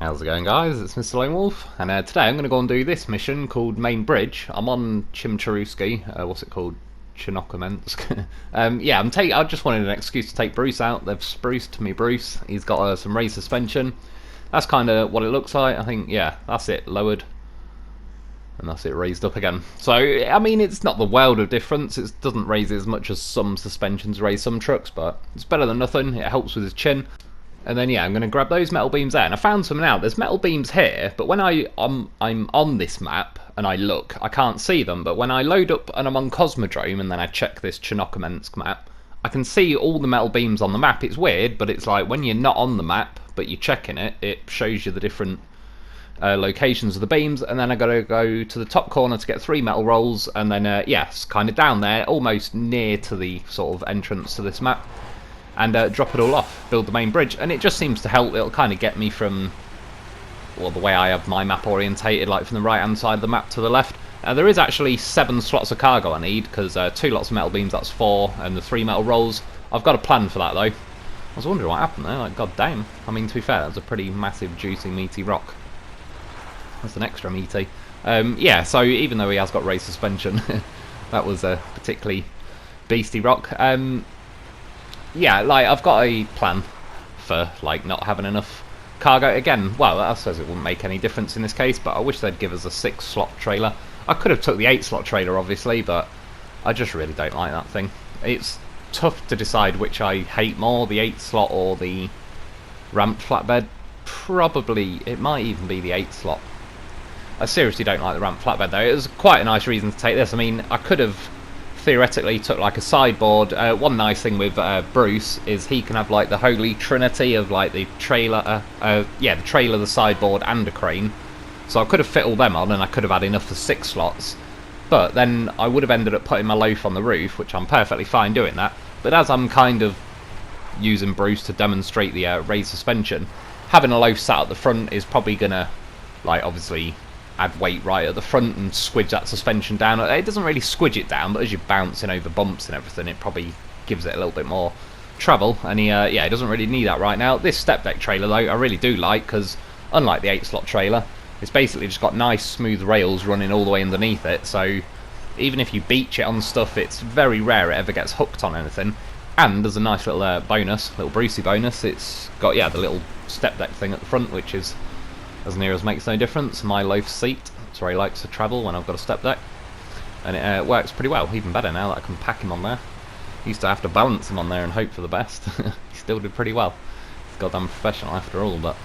How's it going, guys? It's Mr. Lo4f, and today I'm going to go and do this mission called Main Bridge. I'm on Chimcharuski, what's it called? Chinokomensk. Yeah, I just wanted an excuse to take Bruce out. They've spruced me Bruce. He's got some raised suspension. That's kind of what it looks like. I think, yeah, that's it lowered. And that's it raised up again. So, I mean, it's not the world of difference. It doesn't raise it as much as some suspensions raise some trucks, but it's better than nothing. It helps with his chin. And then yeah, I'm going to grab those metal beams there, and I found some now. There's metal beams here, but when I'm on this map and I look, I can't see them. But when I load up and I'm on Cosmodrome and then I check this Chinokomensk map, I can see all the metal beams on the map. It's weird, but it's like when you're not on the map but you're checking it, it shows you the different locations of the beams. And then I got to go to the top corner to get 3 metal rolls, and then yes, kind of down there, almost near to the sort of entrance to this map. And drop it all off, build the main bridge, and it just seems to help. It'll kind of get me from, well, the way I have my map orientated, like from the right hand side of the map to the left. There is actually 7 slots of cargo I need, because 2 lots of metal beams, that's 4, and the 3 metal rolls. I've got a plan for that though. I was wondering what happened there, like, god damn. I mean, to be fair, that's a pretty massive, juicy, meaty rock. That's an extra meaty. Yeah, so even though he has got raised suspension, that was a particularly beastie rock. Yeah, like, I've got a plan for, like, not having enough cargo. Again, well, I suppose it wouldn't make any difference in this case, but I wish they'd give us a 6-slot trailer. I could have took the 8-slot trailer, obviously, but I just really don't like that thing. It's tough to decide which I hate more, the 8-slot or the ramped flatbed. Probably, it might even be the 8-slot. I seriously don't like the ramped flatbed, though. It was quite a nice reason to take this. I mean, I could have theoretically took like a sideboard. One nice thing with Bruce is he can have like the holy trinity of like the trailer, yeah, the trailer, the sideboard, and a crane. So I could have fit all them on, and I could have had enough for 6 slots. But then I would have ended up putting my loaf on the roof, which I'm perfectly fine doing that. But as I'm kind of using Bruce to demonstrate the raised suspension, having a loaf sat at the front is probably gonna, like, obviously add weight right at the front and squidge that suspension down. It doesn't really squidge it down, but as you're bouncing over bumps and everything, it probably gives it a little bit more travel. And yeah, he doesn't really need that right now. This step deck trailer, though, I really do like, because unlike the 8-slot trailer, it's basically just got nice smooth rails running all the way underneath it. So even if you beach it on stuff, it's very rare it ever gets hooked on anything. And there's a nice little bonus, little Brucey bonus. It's got, yeah, the little step deck thing at the front, which is as near as makes no difference. My loaf seat, that's where he likes to travel when I've got a step deck, and it works pretty well. Even better now that I can pack him on there. Used to have to balance him on there and hope for the best. He still did pretty well. He's goddamn professional after all, but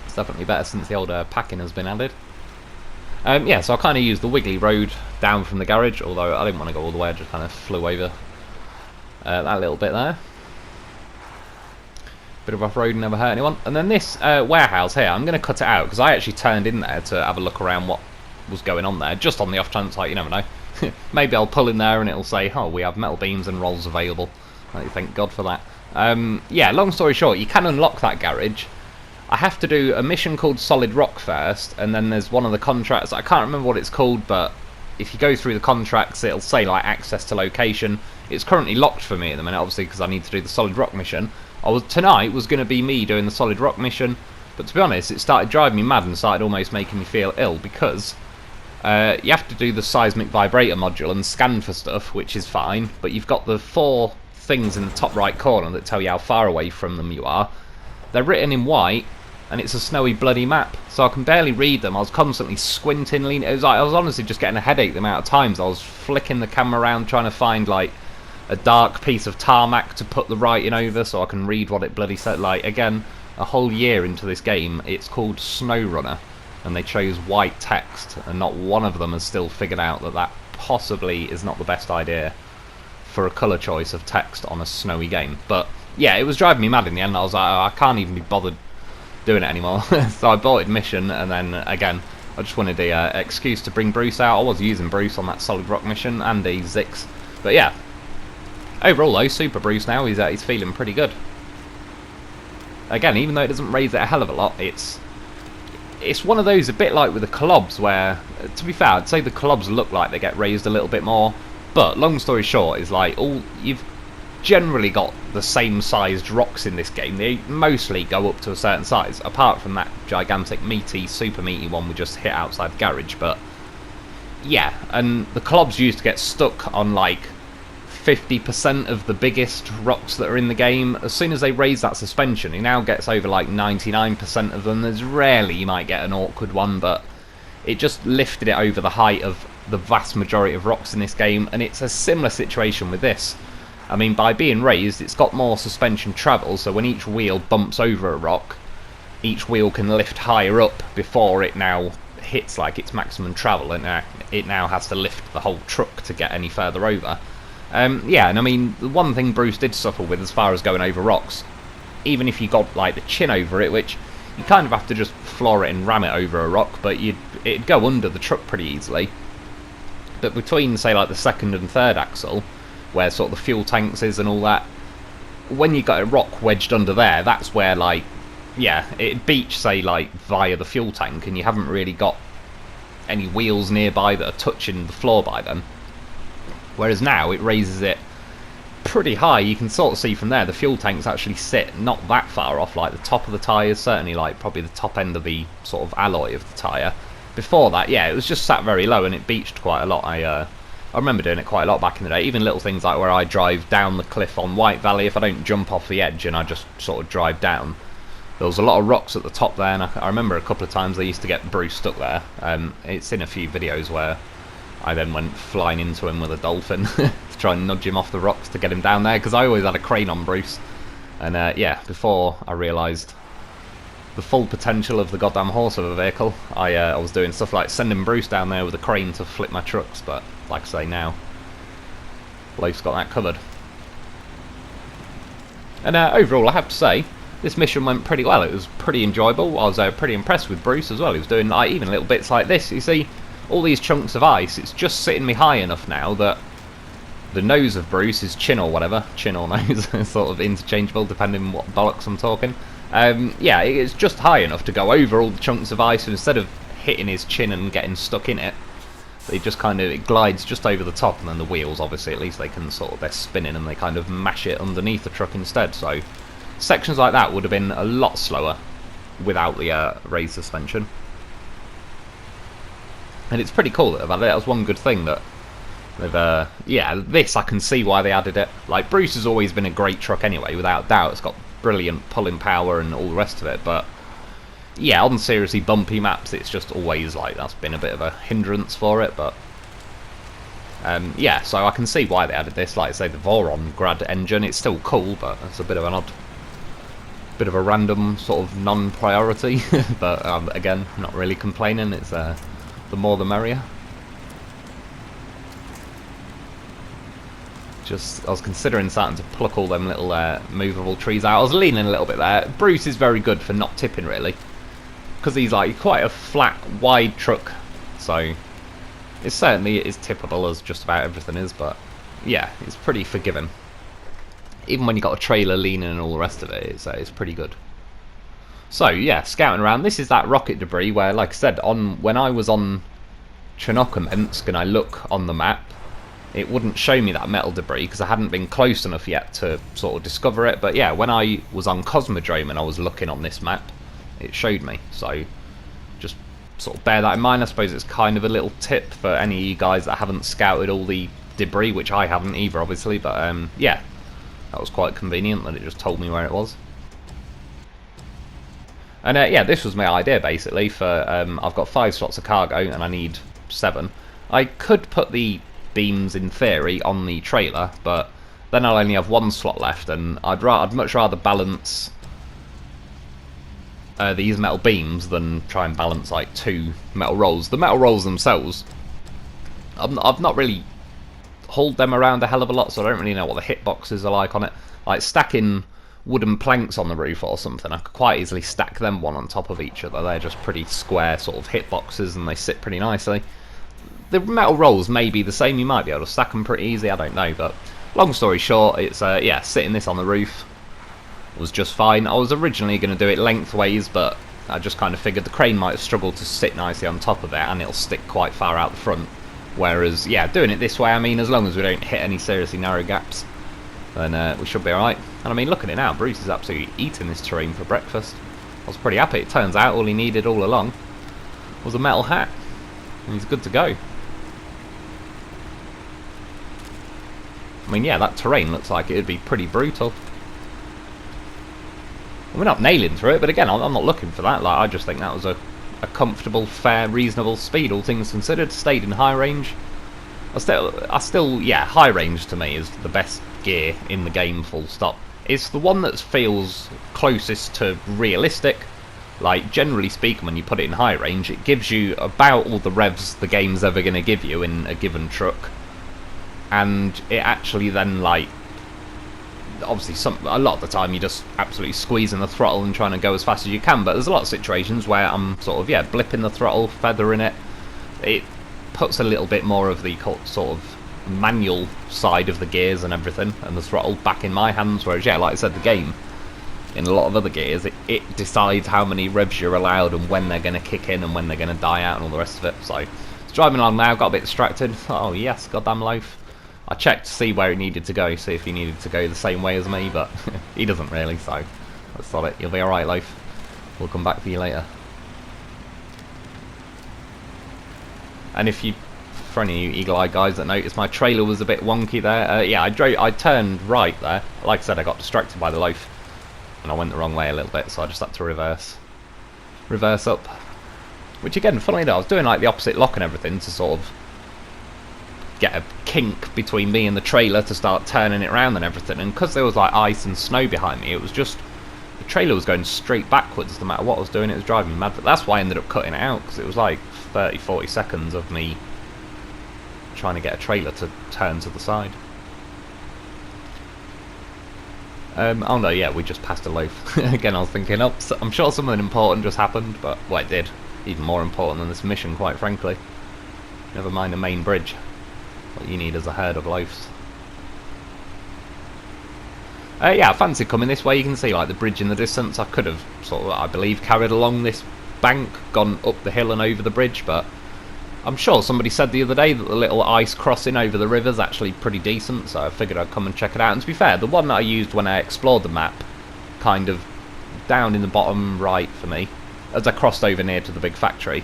it's definitely better since the old packing has been added. Yeah, so I kind of used the wiggly road down from the garage, although I didn't want to go all the way. I just kind of flew over that little bit there. Bit of off-road, never hurt anyone. And then this warehouse here, I'm going to cut it out, because I actually turned in there to have a look around what was going on there, just on the off chance, like, you never know. Maybe I'll pull in there and it'll say, oh, we have metal beams and rolls available. Like, thank God for that. Yeah, long story short, you can unlock that garage. I have to do a mission called Solid Rock first, and then there's one of the contracts, I can't remember what it's called, but if you go through the contracts, it'll say, like, access to location. It's currently locked for me at the minute, obviously, because I need to do the Solid Rock mission. Tonight was going to be me doing the Solid Rock mission, but to be honest, it started driving me mad and started almost making me feel ill, because you have to do the seismic vibrator module and scan for stuff, which is fine, but you've got the 4 things in the top right corner that tell you how far away from them you are. They're written in white, and it's a snowy bloody map, so I can barely read them. I was constantly squinting, leaning. It was like I was honestly just getting a headache the amount of times I was flicking the camera around trying to find, like, a dark piece of tarmac to put the writing over so I can read what it bloody said. Like, again, a whole year into this game, it's called SnowRunner, and they chose white text, and not one of them has still figured out that that possibly is not the best idea for a colour choice of text on a snowy game. But yeah, it was driving me mad in the end. I was like, oh, I can't even be bothered doing it anymore. So I bought admission, and then again, I just wanted the excuse to bring Bruce out. I was using Bruce on that Solid Rock mission and the Zix, but yeah. Overall though, Super Bruce now, he's feeling pretty good. Again, even though it doesn't raise it a hell of a lot, it's one of those, a bit like with the Collobs, where, to be fair, I'd say the Collobs look like they get raised a little bit more, but long story short is like, generally got the same sized rocks in this game. They mostly go up to a certain size, apart from that gigantic meaty, super meaty one we just hit outside the garage. But yeah, and the Clobs used to get stuck on like 50% of the biggest rocks that are in the game. As soon as they raise that suspension, he now gets over like 99% of them. There's rarely you might get an awkward one, but it just lifted it over the height of the vast majority of rocks in this game, and it's a similar situation with this. I mean, by being raised, it's got more suspension travel, so when each wheel bumps over a rock, each wheel can lift higher up before it now hits like its maximum travel, and it now has to lift the whole truck to get any further over. Yeah, and I mean, the one thing Bruce did suffer with as far as going over rocks, even if you got like the chin over it, which you kind of have to just floor it and ram it over a rock, but it'd go under the truck pretty easily. But between, say, like the second and third axle, where sort of the fuel tanks is and all that, when you got a rock wedged under there, that's where, like, yeah, it'd beach, say, like, via the fuel tank, and you haven't really got any wheels nearby that are touching the floor by them. Whereas now, it raises it pretty high. You can sort of see from there, the fuel tanks actually sit not that far off, like the top of the tyres, certainly like probably the top end of the sort of alloy of the tyre. Before that, yeah, it was just sat very low and it beached quite a lot. I remember doing it quite a lot back in the day, even little things like where I drive down the cliff on White Valley, if I don't jump off the edge and I just sort of drive down. There was a lot of rocks at the top there, and I remember a couple of times they used to get Bruce stuck there. It's in a few videos where I then went flying into him with a dolphin to try and nudge him off the rocks to get him down there, because I always had a crane on Bruce. And yeah, before I realised the full potential of the goddamn horse of a vehicle, I was doing stuff like sending Bruce down there with a crane to flip my trucks, but like I say now, Loaf's got that covered. And overall, I have to say, this mission went pretty well. It was pretty enjoyable. I was pretty impressed with Bruce as well. He was doing like, even little bits like this. You see, all these chunks of ice, it's just sitting me high enough now that the nose of Bruce, his chin or whatever, chin or nose, sort of interchangeable depending on what bollocks I'm talking. Yeah, it's just high enough to go over all the chunks of ice, and instead of hitting his chin and getting stuck in it, it just kind of, it glides just over the top, and then the wheels, obviously, at least they can sort of, they're spinning and they kind of mash it underneath the truck instead. So sections like that would have been a lot slower without the raised suspension. And it's pretty cool that they've added it. That was one good thing that they've, yeah, this I can see why they added it. Like, Bruce has always been a great truck anyway, without doubt. It's got brilliant pulling power and all the rest of it, but yeah, on seriously bumpy maps, it's just always like, that's been a bit of a hindrance for it. But yeah, so I can see why they added this. Like I say, the Voron Grad engine, it's still cool, but it's a bit of an odd, bit of a random sort of non-priority. But again, not really complaining. It's the more the merrier. Just, I was considering starting to pluck all them little movable trees out. I was leaning a little bit there. Bruce is very good for not tipping, really, because he's like quite a flat, wide truck. So it certainly is tippable, as just about everything is. But yeah, it's pretty forgiving. Even when you got a trailer leaning and all the rest of it, it's pretty good. So yeah, scouting around. This is that rocket debris where, like I said, when I was on Chernokamensk and I look on the map, it wouldn't show me that metal debris because I hadn't been close enough yet to sort of discover it. But yeah, when I was on Cosmodrome and I was looking on this map, it showed me. So just sort of bear that in mind. I suppose it's kind of a little tip for any of you guys that haven't scouted all the debris, which I haven't either, obviously. But yeah, that was quite convenient that it just told me where it was. And yeah, this was my idea basically for, I've got 5 slots of cargo and I need 7. I could put the beams in theory on the trailer, but then I'll only have 1 slot left, and I'd much rather balance these metal beams than try and balance like 2 metal rolls. The metal rolls themselves, I've not really hauled them around a hell of a lot, so I don't really know what the hitboxes are like on it. Like stacking wooden planks on the roof or something, I could quite easily stack them one on top of each other. They're just pretty square sort of hitboxes and they sit pretty nicely. The metal rolls may be the same, you might be able to stack them pretty easy, I don't know, but long story short, it's yeah, sitting this on the roof was just fine. I was originally going to do it lengthways, but I just kind of figured the crane might have struggled to sit nicely on top of it and it'll stick quite far out the front, whereas yeah, doing it this way, I mean, as long as we don't hit any seriously narrow gaps, then we should be alright. And I mean, look at it now, Bruce is absolutely eating this terrain for breakfast. I was pretty happy. It turns out all he needed all along was a metal hat, and he's good to go. I mean, yeah, that terrain looks like it would be pretty brutal. We're not nailing through it, but again, I'm not looking for that. Like, I just think that was a comfortable, fair, reasonable speed, all things considered. Stayed in high range. I still, yeah, high range to me is the best gear in the game, full stop. It's the one that feels closest to realistic. Like, generally speaking, when you put it in high range, it gives you about all the revs the game's ever going to give you in a given truck. And it actually then, like, obviously a lot of the time you're just absolutely squeezing the throttle and trying to go as fast as you can, but there's a lot of situations where I'm sort of, yeah, blipping the throttle, feathering it. It puts a little bit more of the sort of manual side of the gears and everything, and the throttle back in my hands, whereas, yeah, like I said, the game, in a lot of other gears, it decides how many revs you're allowed and when they're going to kick in and when they're going to die out and all the rest of it. So, it's driving along now, got a bit distracted. Oh yes, goddamn loaf. I checked to see where he needed to go, see if he needed to go the same way as me, but he doesn't really, so that's solid. You'll be alright, loaf. We'll come back for you later. And if you, for any of you eagle-eyed guys that noticed, my trailer was a bit wonky there. Yeah, I turned right there. Like I said, I got distracted by the loaf, and I went the wrong way a little bit, so I just had to reverse up. Which again, funnily enough, I was doing like the opposite lock and everything to sort of get a kink between me and the trailer to start turning it around and everything, and because there was like ice and snow behind me, it was just, the trailer was going straight backwards no matter what I was doing. It was driving me mad, but that's why I ended up cutting it out, because it was like 30-40 seconds of me trying to get a trailer to turn to the side. Oh no, yeah, we just passed a loaf. Again, I was thinking, oh, I'm sure something important just happened, but, well, it did. Even more important than this mission, quite frankly. Never mind the main bridge. What you need is a herd of loafs. Yeah, I fancy coming this way. You can see like the bridge in the distance. I could have sort of, I believe, carried along this bank, gone up the hill and over the bridge, but I'm sure somebody said the other day that the little ice crossing over the river's actually pretty decent, so I figured I'd come and check it out. And to be fair, the one that I used when I explored the map, kind of down in the bottom right for me, as I crossed over near to the big factory,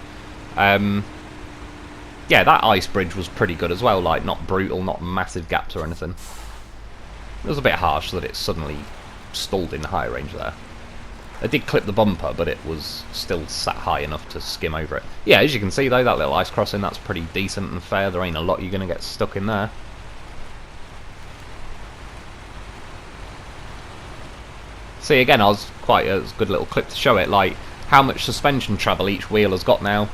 yeah, that ice bridge was pretty good as well, like not brutal, not massive gaps or anything. It was a bit harsh that it suddenly stalled in high range there. I did clip the bumper, but it was still sat high enough to skim over it. Yeah, as you can see though, that little ice crossing, that's pretty decent and fair. There ain't a lot you're going to get stuck in there. See, again, I was quite a good little clip to show it, like how much suspension travel each wheel has got now.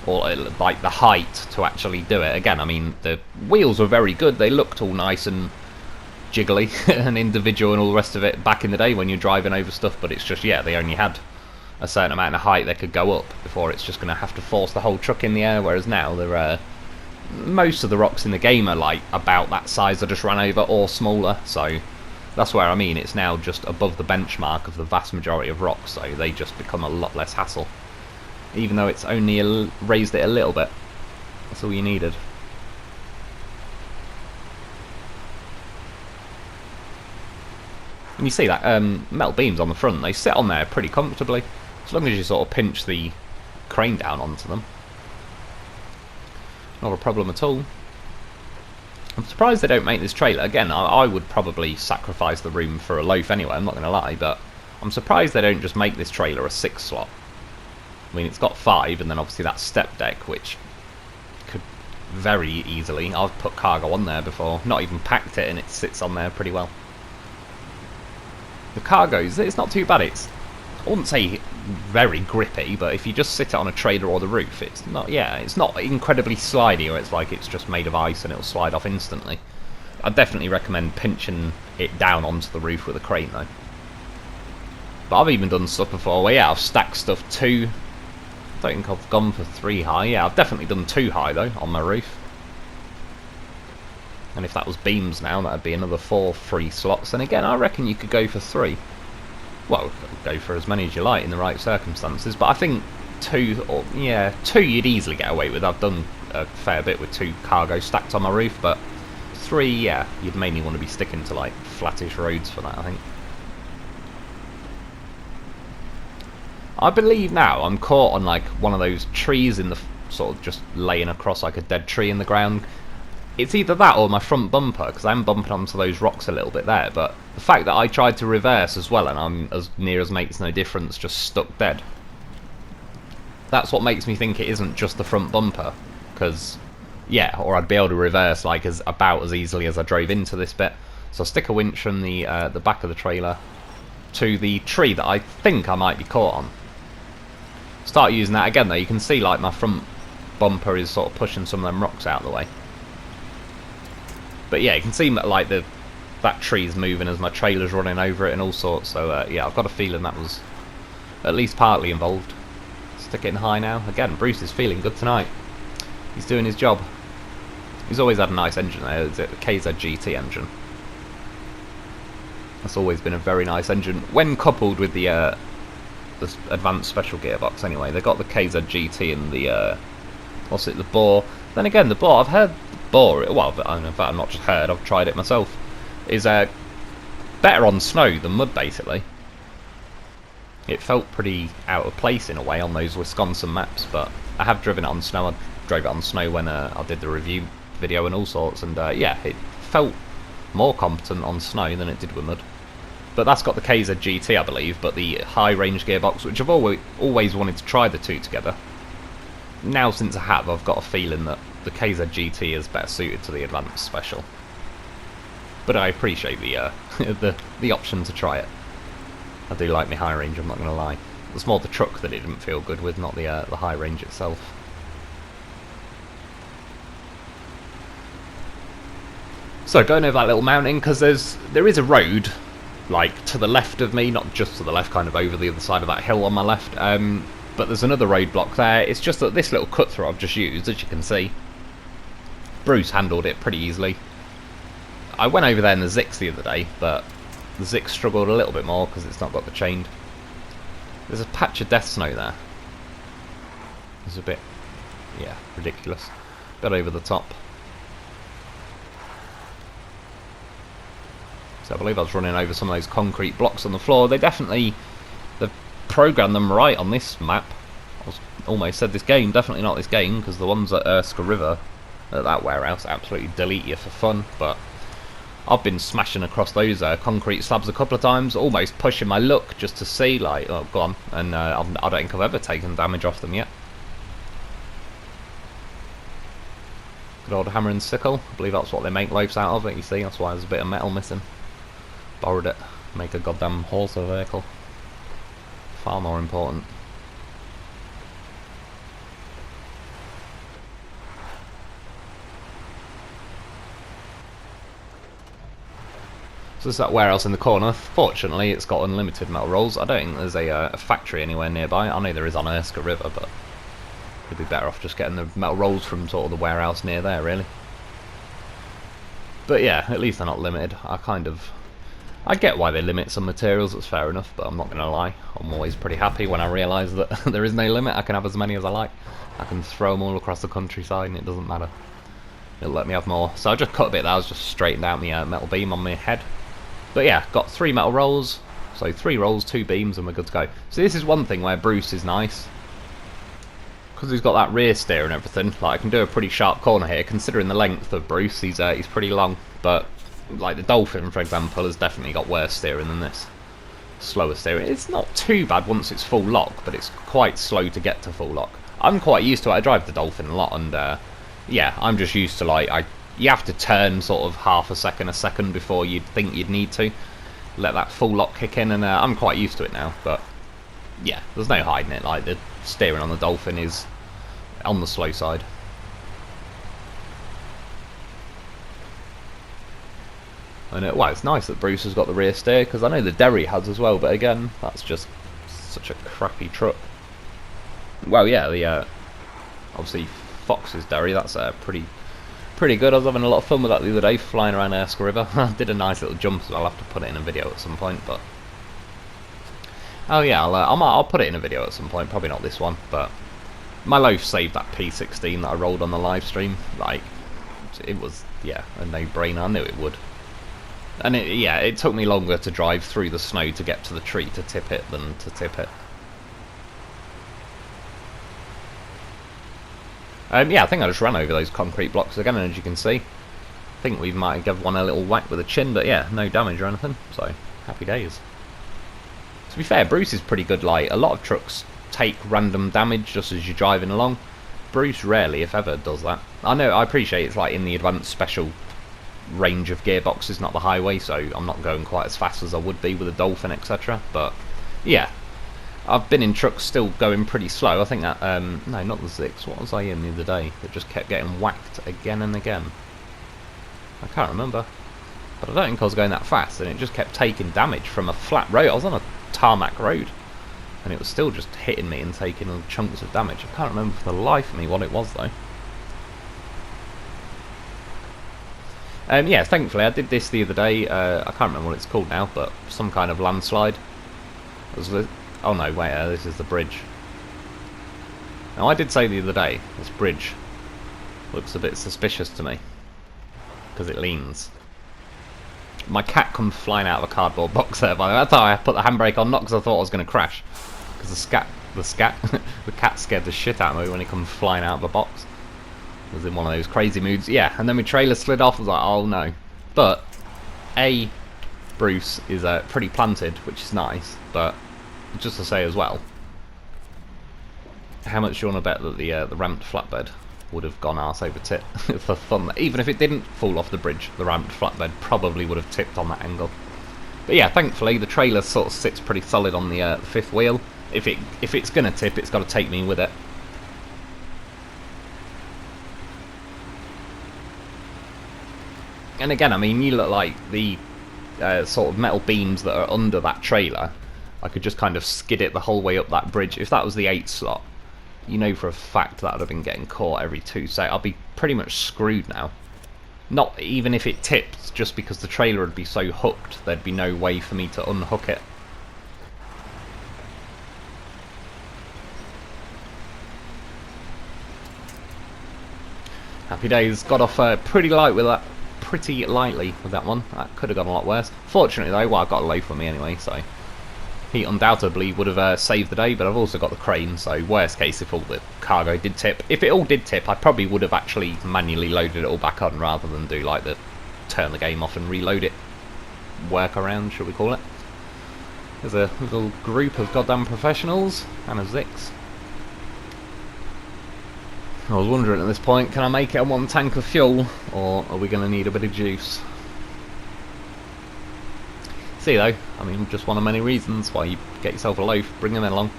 Or like the height to actually do it. Again, I mean, the wheels were very good. They looked all nice and jiggly and individual and all the rest of it back in the day when you're driving over stuff, but it's just, yeah, they only had a certain amount of height they could go up before it's just going to have to force the whole truck in the air, whereas now they're most of the rocks in the game are like about that size I just ran over or smaller, so that's where I mean it's now just above the benchmark of the vast majority of rocks, so they just become a lot less hassle. Even though it's only raised it a little bit. That's all you needed. And you see that metal beams on the front, they sit on there pretty comfortably, as long as you sort of pinch the crane down onto them. Not a problem at all. I'm surprised they don't make this trailer. Again, I would probably sacrifice the room for a loaf anyway, I'm not going to lie, but I'm surprised they don't just make this trailer a 6 slot. I mean, it's got 5, and then obviously that step deck, which could very easily, I've put cargo on there before, not even packed it, and it sits on there pretty well. The cargo's, it's not too bad. It's, I wouldn't say very grippy, but if you just sit it on a trailer or the roof, it's not, yeah, it's not incredibly slidey, or it's like it's just made of ice and it'll slide off instantly. I'd definitely recommend pinching it down onto the roof with a crane though. But I've even done stuff before where, yeah, I've stacked stuff I don't think I've gone for 3 high. Yeah, I've definitely done 2 high though on my roof. And if that was beams now, that'd be another 4 free slots. And again, I reckon you could go for 3. Well, go for as many as you like in the right circumstances. But I think 2, or yeah, 2 you'd easily get away with. I've done a fair bit with 2 cargo stacked on my roof, but 3, yeah, you'd mainly want to be sticking to like flattish roads for that, I think. I believe now I'm caught on like one of those trees in the sort of just laying across like a dead tree in the ground. It's either that or my front bumper, because I'm bumping onto those rocks a little bit there, but the fact that I tried to reverse as well and I'm as near as makes no difference, just stuck dead. That's what makes me think it isn't just the front bumper, because yeah, or I'd be able to reverse like about as easily as I drove into this bit. So I'll stick a winch from the back of the trailer to the tree that I think I might be caught on. Start using that again though. You can see like my front bumper is sort of pushing some of them rocks out of the way. But yeah, you can see like that tree's moving as my trailer's running over it and all sorts. So yeah, I've got a feeling that was at least partly involved. Stick it in high now. Again, Bruce is feeling good tonight. He's doing his job. He's always had a nice engine there. It's a KZ GT engine. That's always been a very nice engine. When coupled with the advanced special gearbox anyway. They got the KZ GT and the, what's it, the Boar. Then again, the Boar, I've heard the Boar, well, in fact, I've not just heard, I've tried it myself, is better on snow than mud, basically. It felt pretty out of place in a way on those Wisconsin maps, but I have driven it on snow. I drove it on snow when I did the review video and all sorts, and yeah, it felt more competent on snow than it did with mud. But that's got the KZ GT, I believe, but the high range gearbox, which I've always wanted to try the two together. Now since I have, I've got a feeling that the KZ GT is better suited to the advanced special. But I appreciate the the option to try it. I do like my high range, I'm not going to lie. It's more the truck that it didn't feel good with, not the high range itself. So going over that little mountain, because there is a road like to the left of me, not just to the left, kind of over the other side of that hill on my left, but there's another roadblock there. It's just that this little cut through I've just used, as you can see, Bruce handled it pretty easily. I went over there in the Zix the other day, but the Zix struggled a little bit more because it's not got the chained. There's a patch of death snow there. It's a bit, yeah, ridiculous. Bit over the top. So I believe I was running over some of those concrete blocks on the floor. They've programmed them right on this map. I almost said this game, definitely not this game, because the ones at Erskine River at that warehouse absolutely delete you for fun. But I've been smashing across those concrete slabs a couple of times, almost pushing my luck just to see, like, oh, go on. And I don't think I've ever taken damage off them yet. Good old hammer and sickle. I believe that's what they make loaves out of it, you see. That's why there's a bit of metal missing. Borrowed it. Make a goddamn horse of a vehicle. Far more important. So there's that warehouse in the corner. Fortunately, it's got unlimited metal rolls. I don't think there's a factory anywhere nearby. I know there is on Erskine River, but you'd be better off just getting the metal rolls from sort of the warehouse near there, really. But yeah, at least they're not limited. I get why they limit some materials, that's fair enough, but I'm not going to lie. I'm always pretty happy when I realise that there is no limit. I can have as many as I like. I can throw them all across the countryside and it doesn't matter. It'll let me have more. So I just cut a bit there. I was just straightened out my metal beam on my head. But yeah, got 3 metal rolls. So 3 rolls, 2 beams, and we're good to go. So this is one thing where Bruce is nice. Because he's got that rear steer and everything, like I can do a pretty sharp corner here. Considering the length of Bruce, he's pretty long. But like the Dolphin, for example, has definitely got worse steering than this. Slower steering. It's not too bad once it's full lock, but it's quite slow to get to full lock. I'm quite used to it. I drive the Dolphin a lot, and yeah, I'm just used to like you have to turn sort of half a second before you'd think you'd need to let that full lock kick in, and I'm quite used to it now. But yeah, there's no hiding it. Like the steering on the Dolphin is on the slow side. And well, it's nice that Bruce has got the rear steer, because I know the Derry has as well, but again, that's just such a crappy truck. Well, yeah, the obviously Fox's Derry, that's pretty good. I was having a lot of fun with that the other day, flying around Erskine River. I did a nice little jump, so I'll have to put it in a video at some point. But oh yeah, I'll put it in a video at some point. Probably not this one, but my Lo4f saved that P16 that I rolled on the live stream. Like, it was yeah, a no-brainer. I knew it would. And yeah, it took me longer to drive through the snow to get to the tree to tip it than to tip it. Yeah, I think I just ran over those concrete blocks again, and as you can see, I think we might give one a little whack with a chin, but yeah, no damage or anything, so happy days. To be fair, Bruce is pretty good. Like, a lot of trucks take random damage just as you're driving along. Bruce rarely, if ever, does that. I know, I appreciate it's like in the advanced special range of gearboxes, not the highway, so I'm not going quite as fast as I would be with a Dolphin, etc. But yeah, I've been in trucks still going pretty slow. I think that, no, not the Zix, what was I in the other day that just kept getting whacked again and again? I can't remember, but I don't think I was going that fast, and it just kept taking damage from a flat road. I was on a tarmac road, and it was still just hitting me and taking chunks of damage. I can't remember for the life of me what it was though. Yeah, thankfully I did this the other day. I can't remember what it's called now, but some kind of landslide. Oh no, wait, this is the bridge. Now I did say the other day, this bridge looks a bit suspicious to me, because it leans. My cat comes flying out of a cardboard box there, by the way. That's how I put the handbrake on, not because I thought I was going to crash. Because the cat scared the shit out of me when he comes flying out of a box. I was in one of those crazy moods. Yeah, and then my trailer slid off. I was like, oh no. But, Bruce is pretty planted, which is nice. But, just to say as well, how much do you want to bet that the ramped flatbed would have gone arse over tit for fun? Even if it didn't fall off the bridge, the ramped flatbed probably would have tipped on that angle. But yeah, thankfully the trailer sort of sits pretty solid on the fifth wheel. If it's gonna tip, it's got to take me with it. And again, I mean, you look like the sort of metal beams that are under that trailer. I could just kind of skid it the whole way up that bridge. If that was the 8 slot, you know for a fact that I'd have been getting caught every 2 seconds. I'll be pretty much screwed now. Not even if it tipped, just because the trailer would be so hooked, there'd be no way for me to unhook it. Happy days. Got off pretty lightly with that one. That could have gone a lot worse. Fortunately though, well, I've got a loaf with me anyway, so he undoubtedly would have saved the day, but I've also got the crane, so worst case if all the cargo did tip. If it all did tip, I probably would have actually manually loaded it all back on rather than do like the turn the game off and reload it workaround, should we call it. There's a little group of goddamn professionals and a Zix. I was wondering at this point, can I make it on 1 tank of fuel, or are we going to need a bit of juice? See though, I mean, just one of many reasons why you get yourself a loaf, bring them in along.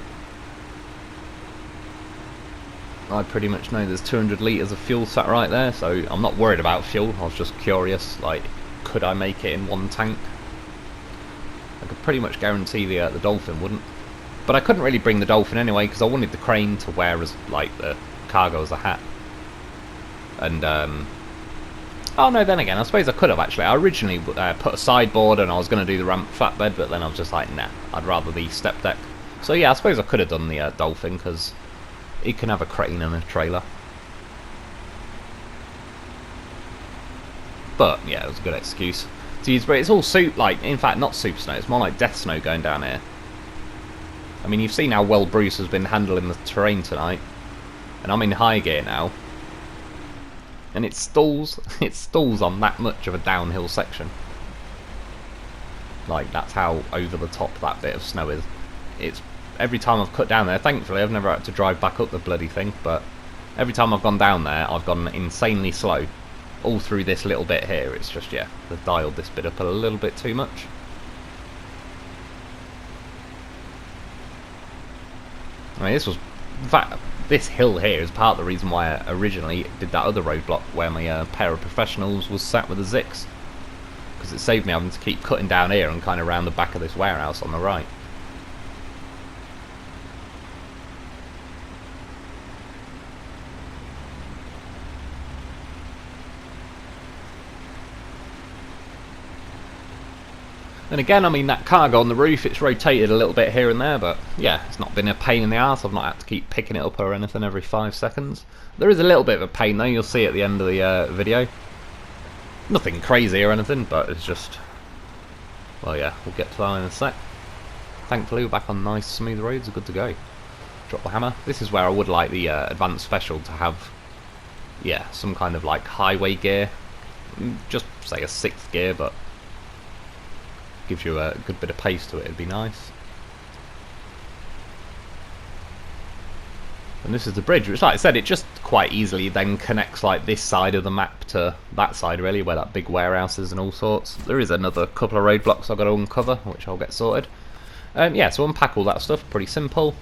I pretty much know there's 200 litres of fuel sat right there, so I'm not worried about fuel. I was just curious, like, could I make it in 1 tank? I could pretty much guarantee the Dolphin wouldn't. But I couldn't really bring the Dolphin anyway, because I wanted the crane to wear as, like, the cargo as a hat. And oh no, then again, I suppose I could have actually. I originally put a sideboard and I was going to do the ramp flatbed, but then I was just like, nah, I'd rather the step deck. So yeah, I suppose I could have done the Dolphin, because it can have a crane and a trailer. But yeah, it was a good excuse to use. But it's all like, in fact, not super snow, it's more like death snow going down here. I mean, you've seen how well Bruce has been handling the terrain tonight. And I'm in high gear now, and it stalls on that much of a downhill section. Like, that's how over the top that bit of snow is. It's every time I've cut down there, thankfully I've never had to drive back up the bloody thing, but every time I've gone down there I've gone insanely slow. All through this little bit here, it's just, yeah, they've dialed this bit up a little bit too much. I mean, this was, in fact, this hill here is part of the reason why I originally did that other roadblock where my pair of professionals was sat with a Zix. Because it saved me having to keep cutting down here and kind of round the back of this warehouse on the right. And again, I mean, that cargo on the roof, it's rotated a little bit here and there, but yeah, it's not been a pain in the arse. I've not had to keep picking it up or anything every 5 seconds. There is a little bit of a pain though, you'll see at the end of the video. Nothing crazy or anything, but it's just... Well, yeah, we'll get to that in a sec. Thankfully, we're back on nice, smooth roads, we're good to go. Drop the hammer. This is where I would like the advanced special to have, yeah, some kind of like highway gear. Just say a 6th gear, but gives you a good bit of pace to it, it'd be nice. And this is the bridge, which, like I said, it just quite easily then connects like this side of the map to that side, really, where that big warehouse is and all sorts. There is another couple of roadblocks I've got to uncover, which I'll get sorted. Yeah, so unpack all that stuff, pretty simple.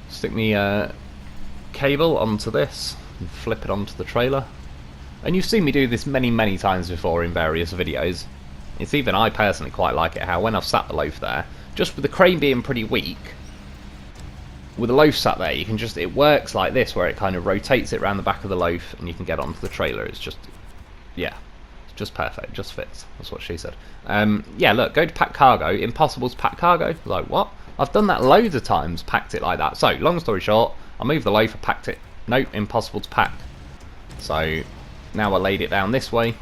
Stick the cable onto this and flip it onto the trailer. And you've seen me do this many, many times before in various videos. It's even, I personally quite like it, how when I've sat the loaf there, just with the crane being pretty weak, with the loaf sat there, you can just, it works like this, where it kind of rotates it around the back of the loaf and you can get onto the trailer. It's just, yeah, it's just perfect, just fits. That's what she said. Yeah, look, go to pack cargo. Impossible to pack cargo. Like, what? I've done that loads of times, packed it like that. So, long story short, I moved the loaf, I packed it. Nope, impossible to pack. So, now I laid it down this way.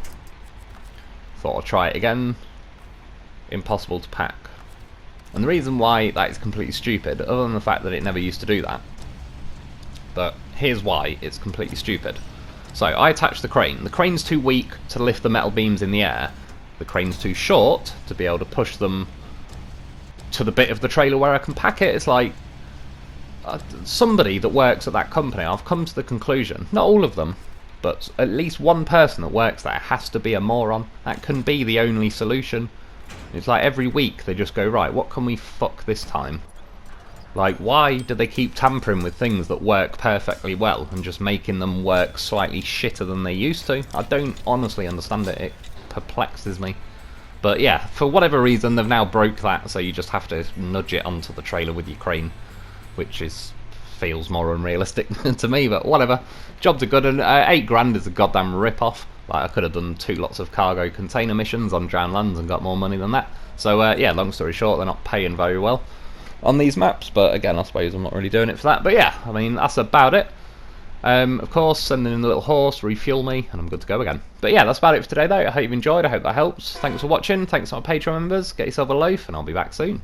Thought I'd try it again. Impossible to pack. And the reason why that is completely stupid, other than the fact that it never used to do that, but here's why it's completely stupid. So I attached the crane. The crane's too weak to lift the metal beams in the air. The crane's too short to be able to push them to the bit of the trailer where I can pack it. It's like, somebody that works at that company, I've come to the conclusion, not all of them, but at least one person that works there has to be a moron. That can be the only solution. It's like every week they just go, right, what can we fuck this time? Like, why do they keep tampering with things that work perfectly well and just making them work slightly shitter than they used to? I don't honestly understand it. It perplexes me. But yeah, for whatever reason, they've now broke that, so you just have to nudge it onto the trailer with your crane, which feels more unrealistic to me, but whatever. Jobs are good, and 8 grand is a goddamn rip-off. Like, I could have done 2 lots of cargo container missions on drowned lands and got more money than that. So yeah, long story short, they're not paying very well on these maps, but again, I suppose I'm not really doing it for that. But yeah, I mean, that's about it. Of course, sending in the little horse, refuel me, and I'm good to go again. But yeah, that's about it for today though. I hope you've enjoyed, I hope that helps. Thanks for watching, thanks to my Patreon members, get yourself a loaf, and I'll be back soon.